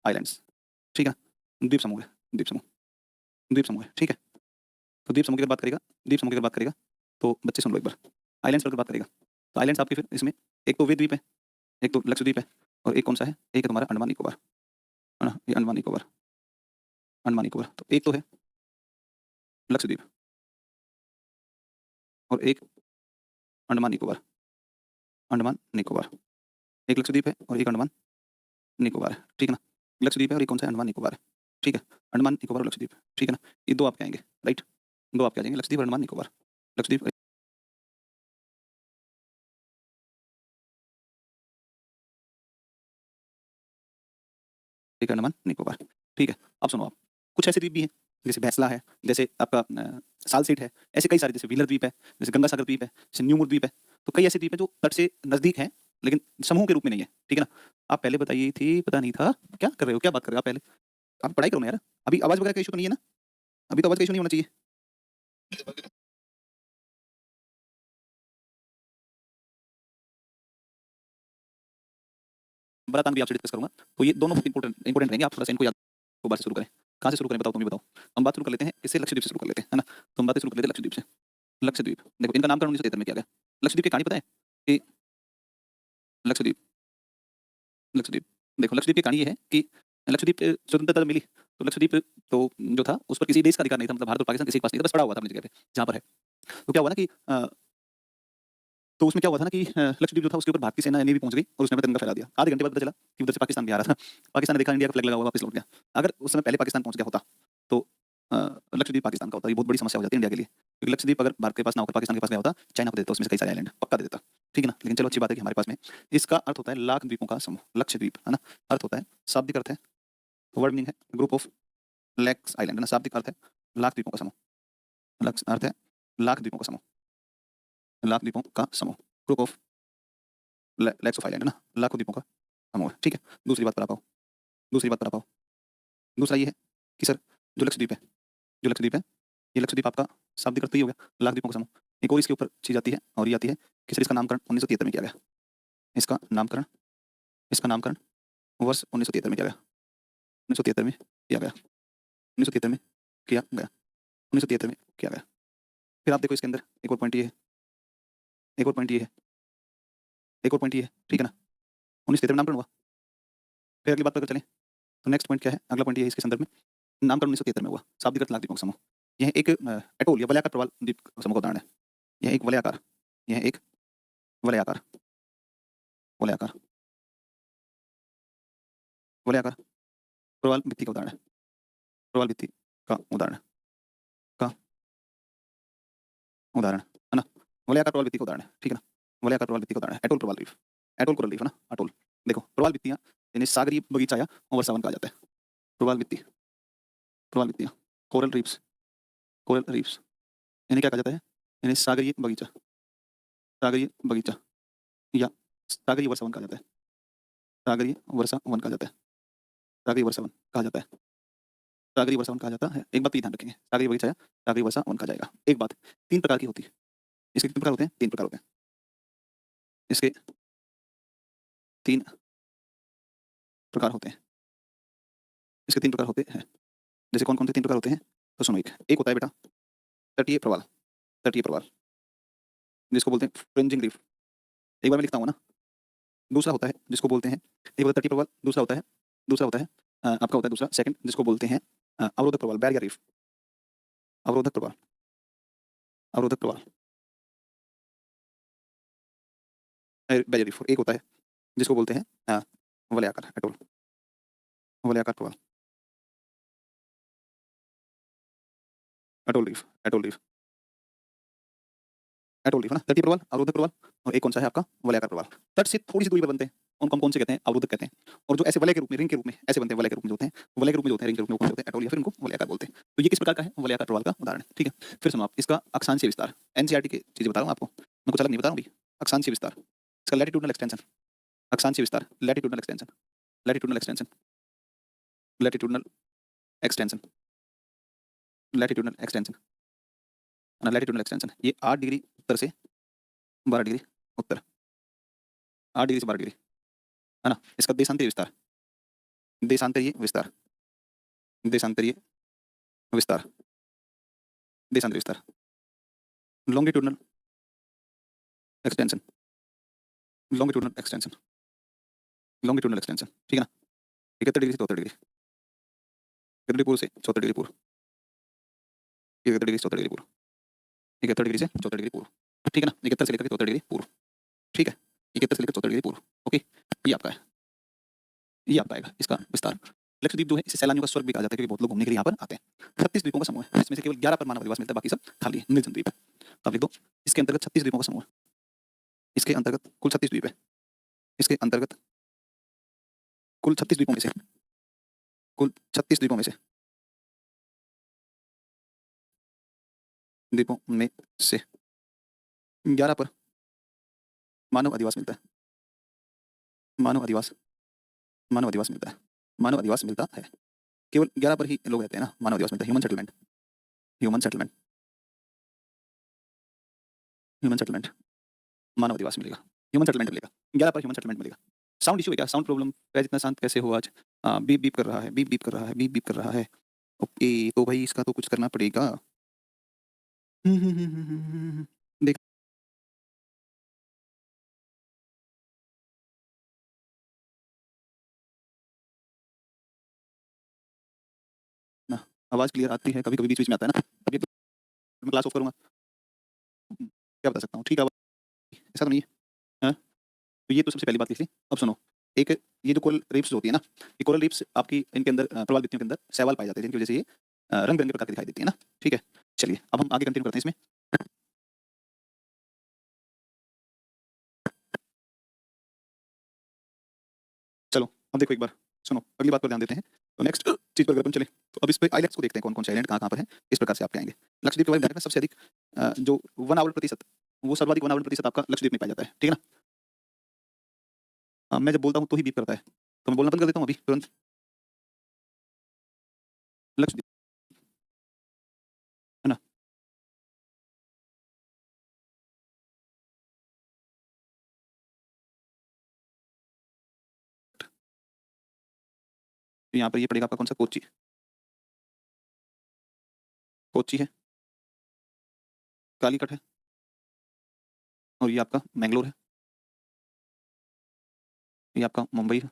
Islands, ठीक है ना? द्वीप समूह है, द्वीप समूह है, ठीक है? तो द्वीप समूह की अगर बात करेगा, द्वीप समूह की अगर बात करेगा, तो बच्चे सुन लो एक बार। आइलैंड्स पर अगर बात करेगा, तो आइलैंड्स आपके फिर इसमें एक तो वे द्वीप है, एक तो लक्षद्वीप है और एक कौन-सा है? एक है तुम्हारा अंडमान निकोबार, है ना? ये अंडमान निकोबार, अंडमान निकोबार। तो एक तो है लक्षद्वीप और एक अंडमान निकोबार, अंडमान निकोबार। एक लक्षद्वीप है और एक अंडमान निकोबार है, ठीक है ना? लक्षद्वीप है और एक कौन-सा है? अंडमान निकोबार है, ठीक है? अंडमान निकोबार और लक्षद्वीप, ठीक है ना? ये 2 आपके आएँगे, राइट? 2 आपके आ जाएँगे लक्षद्वीप और अंडमान निकोबार। लक्षद्वीप एक अंडमान निकोबार, ठीक है? अब सुनो आप, कुछ ऐसे द्वीप भी हैं, जैसे भैंसला है, जैसे आपका सालसेट है, ऐसे कई सारे जैसे व्हीलर द्वीप है, जैसे गंगा सागर द्वीप है, जैसे न्यूमूर द्वीप है, तो कई ऐसे द्वीप हैं जो तट से नज़दीक हैं, लेकिन समूह के रूप में नहीं है, ठीक है ना? आप पहले बताई थी, पता नहीं था, क्या कर रहे हो? क्या बात कर रहे हो आप पहले? आप पढ़ाई करो ना यार, अभी आवाज़ वगैरह का इश्यू तो नहीं है ना? अभी तो आवाज़ का इश्यू नहीं होना चाहिए। बरातांग भी आपसे डिस्कस करूँगा, तो ये दोनों इम्पोर्टेंट इम्पोर्टेंट रहेंगे, आप थोड़ा-सा इनको याद दोबारा से शुरू करें। कहाँ से शुरू करें बताओ तुम ही बताओ? हम बात शुरू कर लेते हैं, इससे लक्षद्वीप से शुरू कर लेते हैं, है ना? तो हम बातें शुरू कर लेते हैं लक्षद्वीप से। लक्षद्वीप, देखो इनका नामकरण 1973 में किया गया। लक्षद्वीप की कहानी पता है? कि लक्षद्वीप लक्षद्वीप देखो लक्षद्वीप की कहानी ये है कि लक्षद्वीप स्वतंत्रता जब मिली, तो लक्षद्वीप तो जो था उस पर किसी देश का अधिकार नहीं था, मतलब भारत और पाकिस्तान किसी के पास नहीं था, बस पड़ा हुआ था अपनी जगह पे, जहाँ पर है। तो क्या हुआ ना कि तो उसमें क्या हुआ था ना कि लक्षद्वीप जो था उसके ऊपर भारतीय सेना नेवी पहुंच गई और उसने तिरंगा फहरा दिया। आधे घंटे बाद पता चला कि उधर से पाकिस्तान भी आ रहा था। पाकिस्तान ने देखा इंडिया का फ्लैग लगा हुआ, वापस लौट गया। अगर उस समय पहले पाकिस्तान पहुंच गया होता तो अ, लक्षद्वीप पाकिस्तान का होता। ये बहुत बड़ी समस्या हो जाती है इंडिया के लिए, क्योंकि लक्षद्वीप अगर भारत के पास ना होकर पाकिस्तान के पास गया होता, चाइना को दे देता उसमें से कई सारे आइलैंड, पक्का दे देता, ठीक है ना? लेकिन चलो अच्छी बात है कि हमारे पास में इसका अर्थ होता है लाख द्वीपों का समूह, लक्षद्वीप, है ना? अर्थ होता है, शाब्दिक अर्थ है, वर्ड मीनिंग है ग्रुप ऑफ लैक्स आइलैंड, है ना? शाब्दिक अर्थ है लाख द्वीपों का समूह, लक्स अर्थ है लाख द्वीपों का समूह, लाख द्वीपों का समूह, group of lakhs of island, है ना? लाखों द्वीपों का समूह है, ठीक है? दूसरी बात पर आ पाओ, दूसरी बात पर आ पाओ। दूसरा ये है कि सर जो लक्षद्वीप है, जो लक्षद्वीप है, ये लक्षद्वीप आपका शाब्दिक अर्थ तो ये हो गया, लाख द्वीपों का समूह। एक और इसके ऊपर चीज़ आती है और ये आती है कि सर इसका नामकरण 1973 में किया गया। इसका नामकरण, इसका नामकरण वर्ष 1973 में किया गया। 1973 में किया गया, 1973 में किया गया, 1973 में किया गया। फिर आप देखो इसके अंदर एक और पॉइंट ये है, एक और पॉइंट ये है, एक और पॉइंट ये है, ठीक है ना? 1973 में नामकरण हुआ। फिर अगली बात पर अगर चलें, तो नेक्स्ट पॉइंट क्या है? अगला पॉइंट ये है इसके संदर्भ में, नामकरण 1973 में हुआ, शाब्दिक अर्थ लाख द्वीपों का समूह। यह एक एटोल या वलयाकार प्रवाल द्वीप समूह का उदाहरण है। यह एक वलयाकार, यह एक वलयाकार, वलयाकार, वलयाकार प्रवाल भित्ति का उदाहरण है। प्रवाल भित्ति का उदाहरण का उदाहरण, है ना? वलयाकार प्रवाल भित्ति का उदाहरण है, ठीक है ना? वलयाकार प्रवाल भित्ति का उदाहरण है एटोल प्रवाल रीफ, एटोल कोरल रीफ, है ना? अटोल। देखो प्रवाल भित्तियाँ इन्हें सागरीय बगीचा या वर्षावन कहा जाता है। प्रवाल भित्ति, प्रवाल भित्तियाँ, कोरल रीफ्स, कोरल रीफ्स, इन्हें क्या कहा जाता है? इन्हें सागरीय बगीचा, सागरीय बगीचा या सागरीय वर्षावन कहा जाता है। सागरीय वर्षावन कहा जाता है। सागरीय वर्षावन कहा जाता है। सागरीय वर्षावन कहा जाता है। एक बात तो ये ध्यान रखेंगे, सागरीय बगीचा या सागरीय वर्षावन कहा जाएगा। एक बात, 3 प्रकार की होती है। इसके कितने प्रकार होते हैं? 3 प्रकार होते हैं। इसके 3 प्रकार होते हैं। इसके 3 प्रकार होते हैं। जैसे कौन-कौन से 3 प्रकार होते हैं? तो सुनो एक होता है बेटा तटीय प्रवाल, तटीय प्रवाल, जिसको बोलते हैं फ्रिंजिंग रीफ। एक बार मैं लिखता हूँ ना। दूसरा होता है जिसको बोलते हैं, एक होता है तटीय प्रवाल, दूसरा होता है आपका होता है दूसरा सेकंड जिसको बोलते हैं अवरोधक प्रवाल, बैरियर रीफ। अवरोधक प्रवाल, अवरोधक प्रवाल, बैरियर रीफ। एक होता है जिसको बोलते हैं वलयाकार अटोल, वलयाकार प्रवाल, atoll reef, atoll reef, atoll reef, है ना? तटीय प्रवाल, अवरोधक प्रवाल और एक कौन-सा है आपका वलयाकार प्रवाल। तट से थोड़ी-सी दूरी पर बनते हैं, उनको हम कौन से कहते हैं? अवरोधक कहते हैं। और जो ऐसे वलय के रूप में, रिंग के रूप में ऐसे बनते हैं, वलय के रूप में जो होते हैं, वलय के रूप में जो होते हैं, रिंग के रूप में वो कौन से होते हैं? अटोल या फिर इनको वलयाकार बोलते हैं। तो ये किस प्रकार का है? वलयाकार प्रवाल का उदाहरण है, ठीक है? फिर सुनो आप इसका अक्षांशीय विस्तार, एनसीईआरटी की चीज़ें बता रहा हूँ आपको, मैं कुछ अलग नहीं बता रहा हूँ अभी। अक्षांशीय विस्तार, इसका लैटिट्यूडनल एक्सटेंशन, अक्षांशीय विस्तार, latitudinal extension, latitudinal extension, latitudinal extension, latitudinal extension, है ना? लैटिट्यूडनल एक्सटेंशन ये 8 डिग्री उत्तर से 12 डिग्री उत्तर, 8 डिग्री से 12 डिग्री, है ना? इसका देशांतरीय विस्तार, देशांतरीय विस्तार, देशांतरीय विस्तार, देशांतरीय विस्तार, longitudinal extension, longitudinal extension, longitudinal extension, ठीक है ना? 71 डिग्री से 74 डिग्री, 71 डिग्री पूर्व से 74 डिग्री पूर्व, 71 डिग्री से 74 डिग्री पूर्व, 71 डिग्री से 74 डिग्री पूर्व, ठीक है ना? 71 से लेकर के 74 डिग्री पूर्व, ठीक है? 71 से लेकर 74 डिग्री पूर्व, ओके? ये आपका है, ये आपका आएगा इसका विस्तार। लक्षद्वीप जो है इसे सैलानियों का स्वर्ग भी कहा जाता है क्योंकि बहुत लोग घूमने के लिए यहाँ पर आते हैं। 36 द्वीपों का समूह है जिसमें से केवल 11 पर मानव अधिवास मिलता है, बाकी सब खाली है, निर्जन द्वीप है। तो आप लिख दो इसके अंतर्गत 36 द्वीपों का समूह है, इसके अंतर्गत कुल 36 द्वीप है, इसके अंतर्गत कुल 36 द्वीपों में से, कुल 36 द्वीपों में से, द्वीपों में से 11 पर मानव अधिवास मिलता है, मानव अधिवास, मानव अधिवास मिलता है, मानव अधिवास मिलता है। केवल 11 पर ही लोग रहते हैं ना, मानव अधिवास मिलता है, human settlement, human settlement, human settlement, मानव अधिवास मिलेगा, ह्यूमन सेटलमेंट मिलेगा, 11 पर ह्यूमन सेटलमेंट मिलेगा। साउंड इशू है क्या? Sound problem? पैज इतना शांत कैसे हो आज? बीप बीप कर रहा है, बीप बीप कर रहा है, बीप बीप कर रहा है। ओके, तो भाई इसका तो कुछ करना पड़ेगा। देख ना, आवाज क्लियर आती है, कभी कभी बीच बीच में आता है ना। अभी तो मैं क्लास ऑफ करूंगा, क्या बता सकता हूँ, ठीक है? ऐसा तो नहीं है, हाँ? तो ये तो सबसे पहली बात लिख ली। अब सुनो, एक ये जो कोरल रीफ्स होती है ना, ये कोरल रीफ्स आपकी इनके अंदर प्रवाल भित्तियों के अंदर शैवाल पाए जाते हैं जिनकी वजह से ये रंग बिरंगे प्रकार की दिखाई देती है ना, ठीक है? चलिए अब हम आगे कंटिन्यू करते हैं इसमें। चलो अब देखो एक बार, सुनो अगली बात पर ध्यान देते हैं। तो नेक्स्ट चीज पर अगर अपन चले तो अब इस पे आइलैंड्स को देखते हैं, कौन कौन से आइलैंड कहाँ कहाँ पर हैं, इस प्रकार से आपके आएंगे। लक्षद्वीप के बारे में ध्यान रखना, सबसे अधिक जो वनावरण प्रतिशत, वो सर्वाधिक वनावरण प्रतिशत आपका लक्षद्वीप में पाया जाता है, ठीक है ना? मैं जब बोलता हूँ तो ही बीप करता है, तो मैं बोलना बंद कर देता हूँ अभी तुरंत। लक्षद्वीप, है ना? तो यहाँ पर ये पड़ेगा आपका कौन सा? कोची, कोची है, कालीकट है, और ये आपका मैंगलोर है, ये आपका मुंबई है,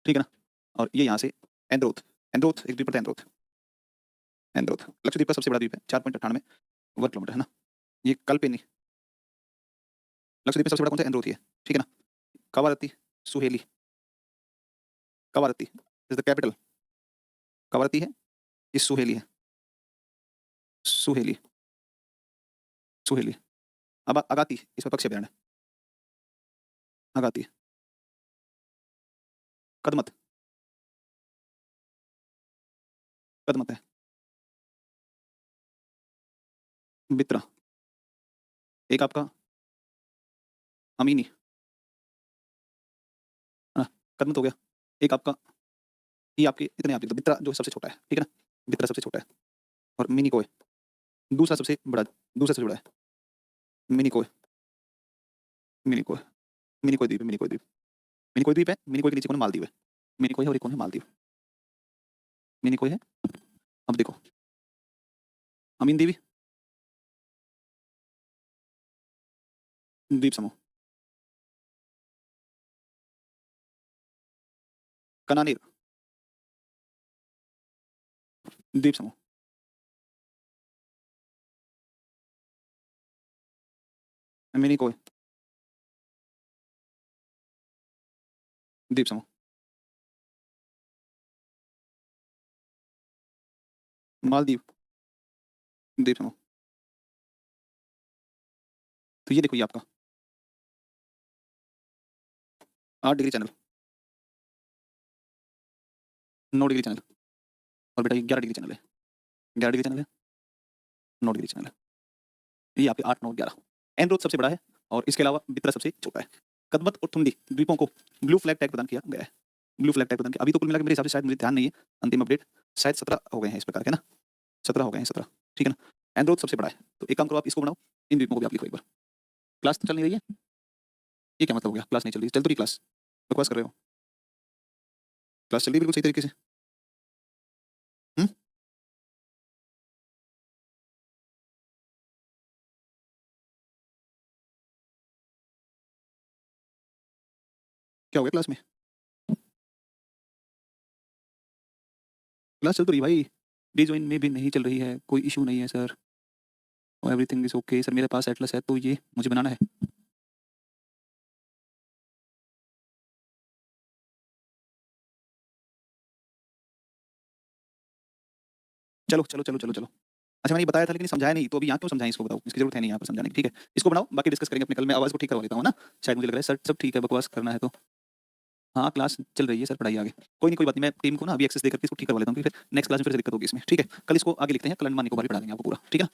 ठीक है ना? और ये यहाँ से एंद्रोथ, एंद्रोथ एक द्वीप पड़ता है, एंद्रोथ, एंद्रोथ लक्षद्वीप का सबसे बड़ा द्वीप है, 4.98 वर्ग किलोमीटर, है ना? ये कल्पेनी, लक्षद्वीप में सबसे बड़ा कौन सा? एंद्रोथ ही है, ठीक है ना? Kavaratti, Suheli, Kavaratti is the capital, Kavaratti है, ये सुहेली है, सुहेली, सुहेली। अब अगाती इसमें पक्ष अभ्यारण्य, अगाती, कदमत, कदमत है, बित्रा, एक आपका अमीनी, है ना? कदमत हो गया, एक आपका, ये आपके इतने आप लिख दो, बित्रा जो सबसे छोटा है, ठीक है ना? बित्रा सबसे छोटा है, और मिनी कोय दूसरा सबसे बड़ा, दूसरा सबसे बड़ा है, मिनी कोय, मिनी कोय, मिनी कोय द्वीप है, मिनी कोय द्वीप, मिनी कोय द्वीप है, मिनी कोय के नीचे कौन है? मालदीव है, मिनी कोय है और एक कौन है? मालदीव, मिनी कोय है। अब देखो अमीन देवी द्वीप समूह, कनानेर द्वीप समूह, मिनी कोय द्वीप समूह, मालदीव द्वीप समूह। तो ये देखो ये आपका 8 डिग्री चैनल, 9 डिग्री चैनल, और बेटा ये 11 डिग्री चैनल है, 11 डिग्री चैनल है, 9 डिग्री चैनल है, ये आपके 8 9 11। एनरोथ सबसे बड़ा है और इसके अलावा बित्रा सबसे छोटा है। कदमत और थुंदी द्वीपों को ब्लू फ्लैग टैग प्रदान किया गया है, ब्लू फ्लैग टैग प्रदान किया। अभी तो कुल मिलाकर मेरे हिसाब से, शायद मुझे ध्यान नहीं है, अंतिम अपडेट शायद 17 हो गए हैं इस प्रकार के ना, 17 हो गए हैं, 17, ठीक है ना? एनरोथ सबसे बड़ा है, तो एक काम करो आप इसको बनाओ, इन द्वीपों को भी आप लिखो एक बार। क्लास तो चल नहीं रही है, ये क्या मतलब हो गया? क्लास नहीं चल रही, चल तो रही क्लास, बकवास कर रहे हो। क्लास चल रही है बिल्कुल सही तरीके से। हम्म क्या हो गया क्लास में? क्लास चल तो रही है भाई। रिजॉइन में भी नहीं चल रही है, कोई इशू नहीं है sir. Everything is okay sir, मेरे पास एटलस है तो ये मुझे बनाना है। चलो चलो चलो चलो चलो। अच्छा मैंने ये बताया था लेकिन समझाया नहीं, तो अभी यहाँ क्यों समझाएं इसको, बताओ, इसकी जरूरत है नहीं यहाँ पर समझाने की, ठीक है। इसको बनाओ, बाकी डिस्कस करेंगे अपने कल। मैं आवाज़ को ठीक करवा लेता हूँ ना, शायद मुझे लग रहा है सर सब ठीक है, बकवास करना है तो। हाँ क्लास चल रही है सर, पढ़ाई आगे। कोई नहीं कोई बात नहीं, मैं टीम को ना अभी एक्सेस देकर के इसको ठीक करवा लेता हूँ, फिर नेक्स्ट क्लास में फिर से दिक्कत होगी इसमें, ठीक है। कल इसको आगे लिखते हैं, कल अंडमान निकोबार भी पढ़ा देंगे आपको पूरा, ठीक है।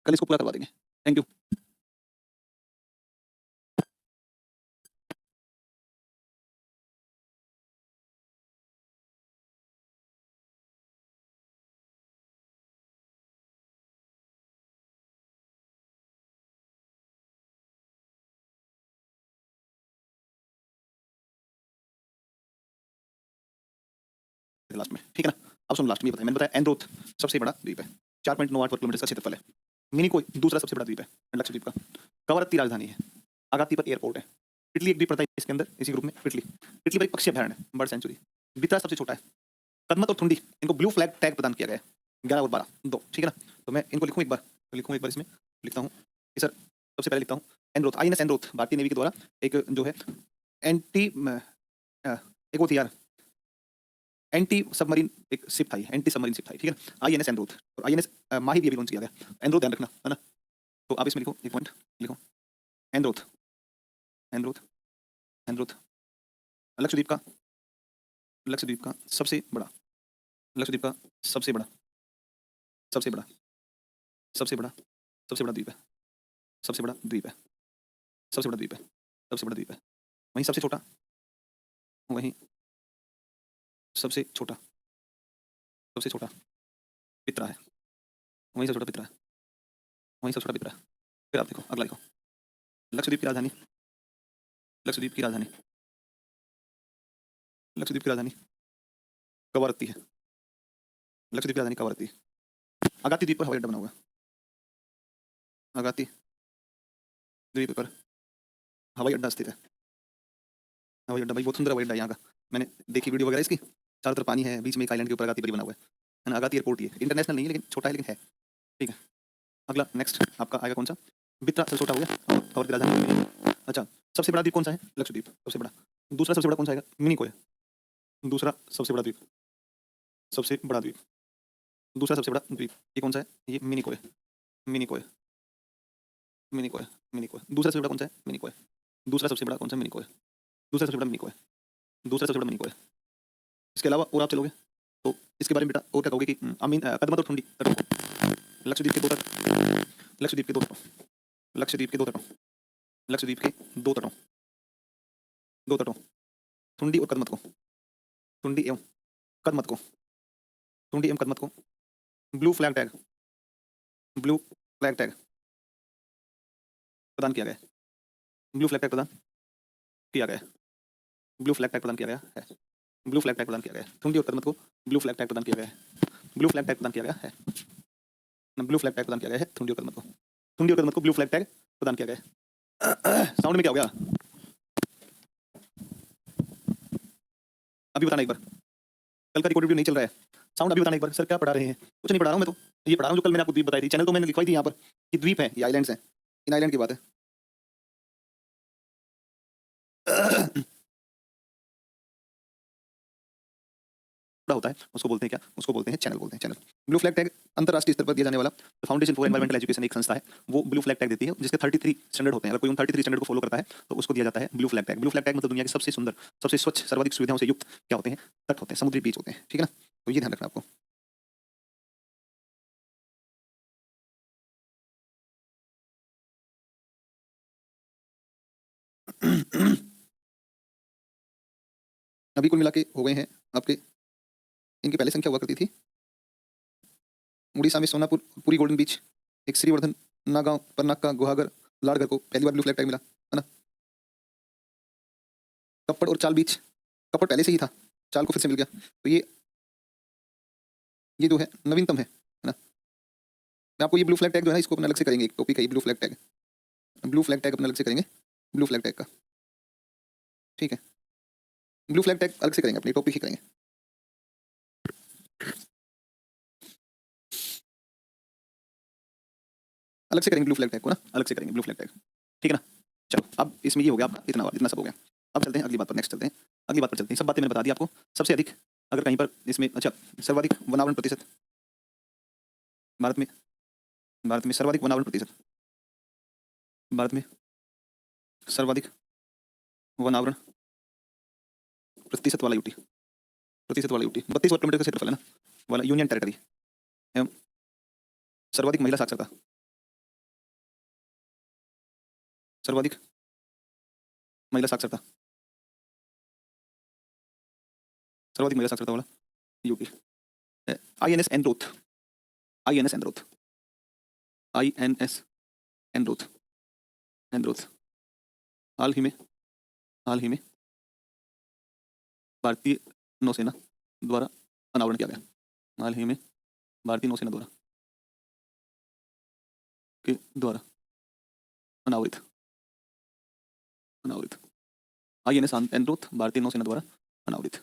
कल इसको पूरा करवा देंगे। Thank you. लास्ट में, ठीक है ना। अब सुन, लास्ट में बताया मैंने, बताया एंड्रोथ सबसे बड़ा द्वीप है, 4.98 वर्ग किलोमीटर का क्षेत्रफल है। मिनिकोय दूसरा सबसे बड़ा द्वीप है लक्षद्वीप का। कवरत्ती राजधानी है। आगाती पर एयरपोर्ट है। इटली एक द्वीप पड़ता है इसके अंदर, इसी ग्रुप में इटली। इटली पर एक पक्षी अभयारण्य है, बर्ड सेंचुरी। बित्रा सबसे छोटा है। कदमत और थुंडी इनको ब्लू फ्लैग टैग प्रदान किया गया है। 11 और 12 दो, ठीक है ना। तो मैं इनको लिखूं एक बार, इसमें लिखता हूँ कि सर सबसे पहले लिखता हूँ एंड्रोथ, INS एंड्रोथ भारतीय नेवी के द्वारा एक जो है एंटी एक वो थी यार, एंटी सबमरीन एक शिप था, एंटी सबमरीन शिप था, ठीक है। INS एंड्रोथ और INS माही भी अभी लॉन्च किया गया। एंड्रोथ ध्यान रखना है ना। तो आप इसमें लिखो एक पॉइंट, लिखो एंड्रोथ, एंड्रोथ, एंड्रोथ लक्षद्वीप का, लक्षद्वीप का सबसे बड़ा, लक्षद्वीप का सबसे बड़ा, सबसे बड़ा, सबसे बड़ा, सबसे बड़ा द्वीप है, सबसे बड़ा द्वीप है, सबसे बड़ा द्वीप है, सबसे बड़ा द्वीप है। वहीं सबसे छोटा, वहीं सबसे छोटा, सबसे छोटा पितरा है, वहीं सबसे छोटा पितरा है, वहीं सबसे छोटा पितरा है। फिर आप देखो अगला लिखो, लक्षद्वीप की राजधानी, लक्षद्वीप की राजधानी, लक्षद्वीप की राजधानी कवरत्ती है, लक्षद्वीप की राजधानी कवरत्ती है। अगाती द्वीप पर हवाई अड्डा बना हुआ है, अगाती द्वीप पर हवाई अड्डा स्थित है। हवाई अड्डा भाई बहुत सुंदर हवाई अड्डा है यहाँ का, मैंने देखी वीडियो वगैरह इसकी। चारों तरफ पानी है, बीच में एक आइलैंड के ऊपर अगाती पर बना हुआ है ना। अगाती एयरपोर्ट ही है, इंटरनेशनल नहीं है लेकिन छोटा है, लेकिन है, ठीक है। अगला नेक्स्ट आपका आएगा कौन सा, बित्रा सबसे छोटा हो गया और की राजधानी। अच्छा सबसे बड़ा द्वीप कौन सा है, लक्षद्वीप सबसे बड़ा। दूसरा सबसे बड़ा कौन सा आएगा, मिनिकोय। दूसरा सबसे बड़ा द्वीप, सबसे बड़ा द्वीप, दूसरा सबसे बड़ा द्वीप ये कौन सा है, ये मिनिकोय, मिनिकोय, मिनिकोय, मिनिकोय। दूसरा सबसे बड़ा कौन सा है, मिनिकोय। दूसरा सबसे बड़ा कौन सा, मिनिकोय। दूसरा सबसे बड़ा मिनिकोय, दूसरा सबसे बड़ा मिनिकोय। इसके अलावा और आप चलोगे तो इसके बारे में बेटा और क्या कहोगे कि कदमत और ठुंडी तटों को, लक्षद्वीप के दो तट, लक्षद्वीप के दो तटों, लक्षद्वीप के दो तटों, लक्षद्वीप के दो तटों, दो तटों, ठुंडी और कदमत को, ठुंडी एवं कदमत को, ठुंडी एवं कदमत को blue flag tag, blue flag tag प्रदान किया गया है, ब्लू फ्लैग टैग प्रदान किया गया है, ब्लू फ्लैग टैग प्रदान किया गया है, ब्लू फ्लैग टैग प्रदान किया गया है। ठुंडी और कदमत को ब्लू फ्लैग टैग प्रदान किया गया है, ब्लू फ्लैग टैग प्रदान किया गया है, ब्लू फ्लैग टैग प्रदान किया गया है ठुंडी और कदमत को, ठुंडी और कदमत को ब्लू फ्लैग टैग प्रदान किया गया है। साउंड में क्या हो गया, अभी बताना एक बार, कल का रिकॉर्ड वीडियो नहीं चल रहा है। साउंड अभी बताना एक बार, सर क्या पढ़ा रहे हैं, कुछ नहीं पढ़ा रहा हूँ मैं तो, ये पढ़ा रहा हूँ जो कल मैंने आपको द्वीप बताई थी, चैनल तो मैंने लिखवाई थी यहाँ पर कि द्वीप है, ये आइलैंड्स हैं, इन आइलैंड की बात है। बड़ा होता है उसको बोलते हैं क्या, उसको बोलते हैं चैनल, बोलते हैं चैनल। ब्लू फ्लैग टैग अंतरराष्ट्रीय स्तर पर दिया जाने वाला फाउंडेशन फॉर एनवायरमेंटल एजुकेशन एक संस्था है, वो ब्लू फ्लैग टैग देती है, जिसके 33 स्टैंडर्ड होते हैं। अगर कोई उन 33 स्टैंडर्ड को फॉलो करता है तो उसको दिया जाता है blue flag tag. Blue flag tag मतलब दुनिया के सबसे सुंदर, सबसे स्वच्छ, सर्वाधिक सुविधाओं से युक्त क्या होते हैं, तट होते हैं, समुद्री बीच होते हैं, ठीक है ना। तो ये ध्यान रखना आपको। अभी कुल मिला के हो गए हैं आपके, इनकी पहले संख्या हुआ करती थी उड़ीसा में सोनापुर, पूरी गोल्डन बीच, एक श्रीवर्धन, नागांव, परनाक्का, गुहागर, लाड़गढ़ को पहली बार ब्लू फ्लैग टैग मिला, है ना। कप्पड़ और चाल बीच, कप्पड़ पहले से ही था, चाल को फिर से मिल गया। तो ये जो है नवीनतम है ना। मैं आपको ये ब्लू फ्लैग टैग जो है ना, इसको अपने अलग से करेंगे, एक टॉपिक है ये blue flag tag. Blue flag tag अपने अलग से करेंगे, ब्लू फ्लैग टैग का, ठीक है। ब्लू फ्लैग टैग अलग से करेंगे, अपनी टॉपिक ही करेंगे। अलग से करेंगे ब्लू फ्लैग टैग को ना, अलग से करेंगे ब्लू फ्लैग टैग, ठीक है ना। चलो अब इसमें ये हो गया आपका, इतना सब हो गया। अब चलते हैं अगली बात पर, नेक्स्ट चलते हैं, अगली बात पर चलते हैं। सब बातें मैंने बता दी आपको। सबसे अधिक अगर कहीं पर इसमें, अच्छा, सर्वाधिक वनावरण प्रतिशत भारत में, भारत में सर्वाधिक वनावरण प्रतिशत, भारत में सर्वाधिक वनावरण प्रतिशत वाला यूटी, प्रतिशत वाला यूटी 32 वर्ग किलोमीटर का क्षेत्रफल है ना वाला यूनियन टेरिटरी एवं सर्वाधिक महिला साक्षरता, सर्वाधिक महिला साक्षरता, सर्वाधिक महिला साक्षरता वाला यूटी, आईएनएस एनरोथ, आईएनएस एनरोथ, आईएनएस एनरोथ, एनरोथ हाल ही में, हाल ही में भारतीय नौसेना द्वारा अनावरण किया गया, हाल ही में भारतीय नौसेना द्वारा के द्वारा अनावरित, अनावरित आईएनएस एनरोथ भारतीय नौसेना द्वारा अनावरित,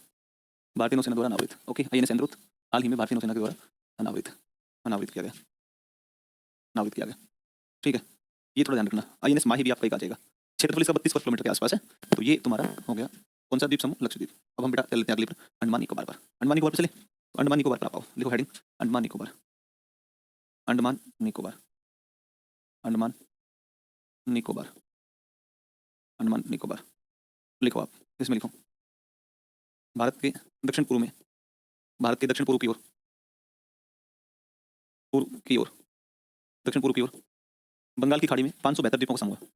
भारतीय नौसेना द्वारा अनावरित, ओके। आईएनएस एनरोथ हाल ही में भारतीय नौसेना के द्वारा अनावरित, अनावरित किया गया, अनावरित किया गया, ठीक है। ये थोड़ा ध्यान रखना। आईएनएस माही भी आपका एक आ जाएगा। क्षेत्रफल इसका 32 वर्ग किलोमीटर के आसपास है। तो ये तुम्हारा हो गया कौन सा द्वीप समूह? लक्षद्वीप। अब हम बेटा चल लेते हैं अगले पर, अंडमान निकोबार पर। अंडमान निकोबार पर चले, तो अंडमान निकोबार पर आप आओ, लिखो हेडिंग अंडमान निकोबार, अंडमान निकोबार, अंडमान निकोबार, अंडमान निकोबार लिखो आप, इसमें लिखो भारत के दक्षिण पूर्व में, भारत के दक्षिण पूर्व की ओर, पूर्व की ओर, दक्षिण पूर्व की ओर बंगाल की खाड़ी में 572 द्वीपों का समूह है।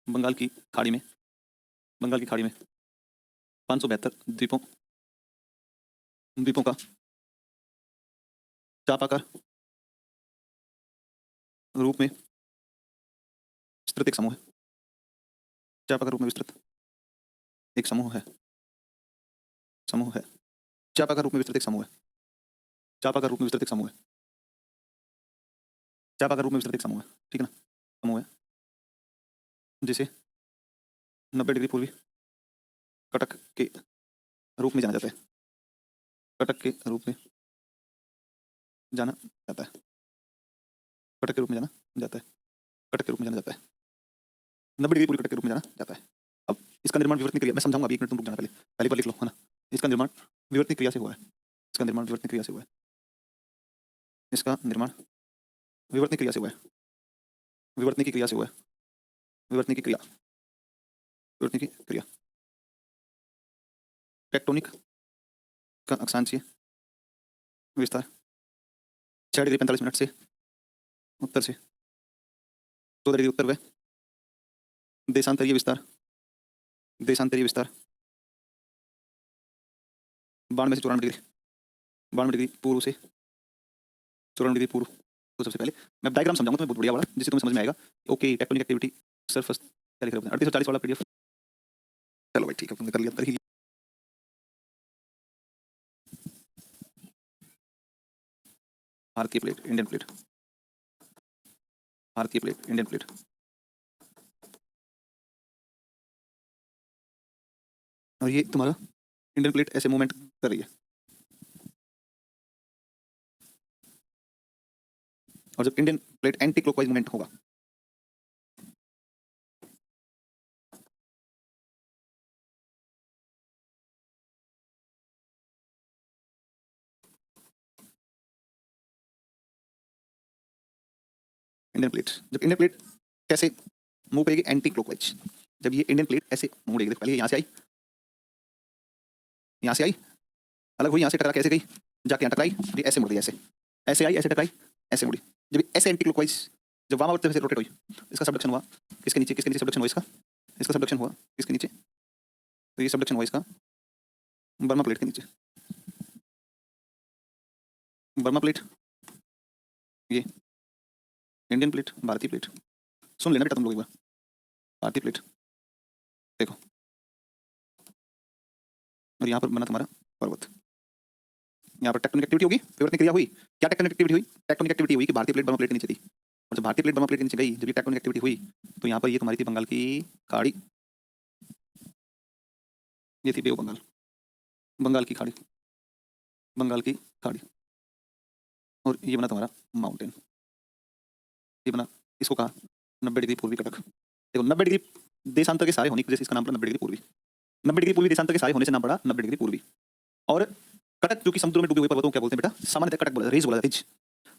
बंगाल की खाड़ी में, बंगाल की खाड़ी में 572 द्वीपों, द्वीपों का चापाकार रूप में विस्तृत एक समूह है। चापाकार रूप में विस्तृत एक समूह है, समूह है। चापाकार रूप में विस्तृत एक समूह है, चापाकार रूप में विस्तृत एक समूह है, चापाकार रूप में विस्तृत एक समूह है, ठीक है ना। समूह है जिसे 90 डिग्री पूर्वी कटक के रूप में जाना जाता है, कटक के रूप में जाना जाता है, कटक के रूप में जाना जाता है, कटक के रूप में जाना जाता है, 90 डिग्री पूर्वी कटक के रूप में जाना जाता है। अब इसका निर्माण विवर्तनिक क्रिया, मैं समझाऊंगा अभी, एक मिनट तुम रुक जाना, पहले पहले पर लिख लो, है ना। इसका निर्माण विवर्तनिक क्रिया से हुआ है, इसका निर्माण विवर्तनिक क्रिया से हुआ है, इसका निर्माण विवर्तनिक क्रिया से हुआ है, विवर्तनिक की क्रिया से हुआ है, विवर्तनिक की क्रिया, विवर्तनिक की क्रिया। टेक्टोनिक का अक्षांशीय विस्तार 6 डिग्री 45 मिनट से उत्तर से 14 डिग्री उत्तर व देशांतरीय विस्तार, देशांतरीय विस्तार 92 से 94 डिग्री, 92 डिग्री पूर्व से 94 डिग्री पूर्व। तो सबसे पहले मैं डायग्राम समझाऊंगा तुम्हें बहुत बढ़िया वाला, जिससे तुम्हें समझ में आएगा। ओके, टेक्टोनिक एक्टिविटी सरफेस क्या लिख रहे हैं, 3840 वाला पीडीएफ। चलो भाई ठीक है, तुमने कर लिया, कर ही लिया। भारतीय प्लेट, इंडियन प्लेट, भारतीय प्लेट, इंडियन प्लेट, और ये तुम्हारा इंडियन प्लेट ऐसे मूवमेंट कर रही है, और जब Indian plate anti clockwise movement होगा, इंडियन प्लेट, जब इंडियन प्लेट कैसे मूव करेगी? Anti clockwise. जब ये इंडियन प्लेट ऐसे मुड़ेगी, देखो पहले यहाँ से आई, यहाँ से आई, अलग हुई, यहाँ से टकरा कैसे गई, जाके यहाँ टकराई, ये ऐसे मुड़ गई, ऐसे ऐसे आई, ऐसे टकराई, ऐसे मुड़ी। जब ऐसे एंटी क्लॉकवाइज, जब वामावर्त से रोटेट हुई, इसका सबडक्शन हुआ किसके नीचे, किसके नीचे सबडक्शन हुआ इसका, इसका सबडक्शन हुआ किसके नीचे, तो ये सबडक्शन हुआ इसका बर्मा प्लेट के नीचे, बर्मा प्लेट, ये इंडियन प्लेट, भारतीय प्लेट। सुन लेना बेटा तुम लोग एक बार, भारतीय प्लेट देखो, और यहाँ पर बना तुम्हारा पर्वत। यहाँ पर टेक्टोनिक एक्टिविटी होगी, परिवर्तन क्रिया हुई। क्या टेक्टोनिक एक्टिविटी हुई? टेक्टोनिक एक्टिविटी हुई कि भारतीय प्लेट बर्मा प्लेट के नीचे थी, और जब भारतीय प्लेट बर्मा प्लेट के नीचे गई, जब ये टेक्टोनिक एक्टिविटी हुई, तो यहाँ पर ये तुम्हारी थी बंगाल की खाड़ी, ये थी बे ऑफ बंगाल, बंगाल की खाड़ी, बंगाल की खाड़ी, और ये बना तुम्हारा माउंटेन, ये बना, इसको कहा 90 डिग्री पूर्वी कटक। देखो 90 डिग्री देशांतर के सारे होने की वजह से इसका नाम पड़ा 90 डिग्री पूर्वी। 90 डिग्री पूर्वी देशांतर के सारे होने से नाम पड़ा 90 डिग्री पूर्वी। और कटक जो कि समुद्र में डूबे हुए पर्वतों को क्या बोलते हैं बेटा? सामान्यतः कटक बोला, रिज बोला, रिज।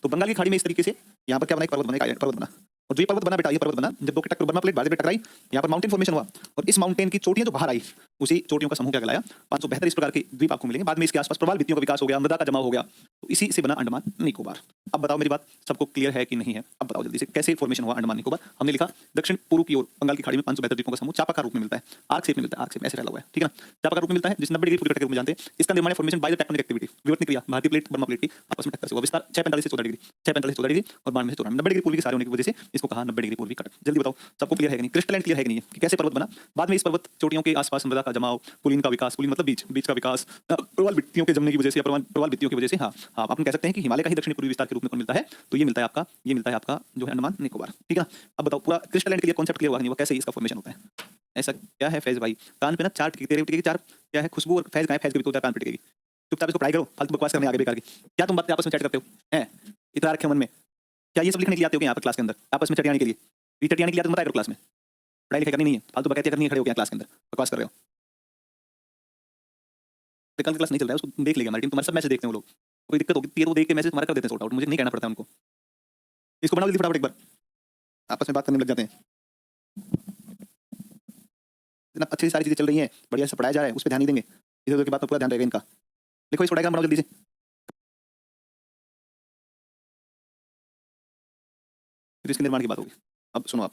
तो बंगाल की खाड़ी में इस तरीके से यहाँ पर क्या बना? एक पर्वत बना, एक आइलैंड पर्वत बना। और जो ये पर्वत बना बेटा, ये पर्वत बना जब दो के बर्मा प्लेट भारतीय प्लेट टकराई, यहाँ पर माउंटेन फॉर्मेशन हुआ, और इस माउंटेन की चोटियां जो बाहर आई, उसी चोटियों का समूह क्या कहलाया? 572 इस प्रकार के द्वीप आपको मिलेंगे। बाद में इसके आसपास प्रवाल भित्तियों का विकास हो गया, मृदा का जमाव हो गया, तो इसी से बना अंडमान निकोबार। अब बताओ मेरी बात सबको क्लियर है कि नहीं है? अब बताओ जल्दी से कैसे फॉर्मेशन हुआ अंडमान निकोबार? हमने लिखा दक्षिण पूर्व की ओर बंगाल की खाड़ी में 572 द्वीपों का समूह चापाकार रूप में मिलता है, आर्क शेप में मिलता है, आर्क शेप ऐसे फैला हुआ है, ठीक है ना? चापाकार रूप में मिलता है, जिस 90 डिग्री पूर्वी कटक के रूप में जानते हैं। इसका निर्माण formation by the tectonic activity, विवर्तन क्रिया, भारतीय प्लेट बर्मा प्लेट की आपस में टक्कर से हुआ। विस्तार 645 से 14 डिग्री, 645 से 14 डिग्री और 92 से 94, 90 डिग्री पूर्वी के सारे होने की वजह से इसको कहा 90 डिग्री पूर्वी कटक। जल्दी बताओ सबको क्लियर है कि नहीं? क्रिस्टलाइन क्लियर है कि नहीं कि कैसे पर्वत बना? बाद में इस पर्वत चोटियों के आसपास मृदा का जमाव, पुलिन का विकास, पुलिन मतलब बीच, बीच का विकास, प्रवाल भित्तियों के जमने की वजह से, प्रवाल भित्तियों की वजह से, हाँ हाँ आप कह सकते हैं कि हिमालय का ही दक्षिण पूर्वी विस्तार के रूप में कौन मिलता है? तो ये मिलता है आपका, ये मिलता है आपका जो है अंडमान निकोबार, ठीक है ना? अब बताओ पूरा क्रिस्टलाइन क्लियर, कॉन्सेप्ट क्लियर हुआ नहीं हुआ? कैसे इसका फॉर्मेशन होता है? ऐसा क्या है फैज भाई? कान पे ना चार तेरे टिकेगी, चार क्या है? खुशबू और फैज का है, फैज के भी तो कान पे टिकेगी। चुपचाप इसको पढ़ाई करो, फालतू बकवास करने आगे बेकार की। क्या तुम बातें आपस में चैट करते हो हैं? इतना रखे मन में, क्या ये सब लिखने के लिए आते हो यहाँ पर क्लास के अंदर आपस में चटियाने के लिए? ये चटियाने के लिए तुम बताया करो क्लास में, पढ़ाई लिखाई करनी नहीं है, फालतू बकैतियां करनी है, खड़े हो गया क्लास के अंदर बकवास कर रहे हो। कल क्लास नहीं चल रहा है, उसको देख लेगा हमारी टीम, तुम्हारे सब मैसेज देखते हैं वो लोग, कोई दिक्कत होगी वो देख के मैसेज तुम्हारा कर देते हैं सॉर्ट आउट, मुझे नहीं कहना पड़ता उनको। इसको बनाओ जल्दी फटाफट एक बार, आपस में बात करने लग जाते हैं। इतना अच्छी सारी चीजें चल रही हैं, बढ़िया से पढ़ाया जा रहा है, उस पर ध्यान नहीं देंगे, इधर उधर की बात पर पूरा ध्यान रहेगा इनका। लिखो इसको डायग्राम बनाओ जल्दी से। फिर इसके निर्माण की बात होगी। अब सुनो आप,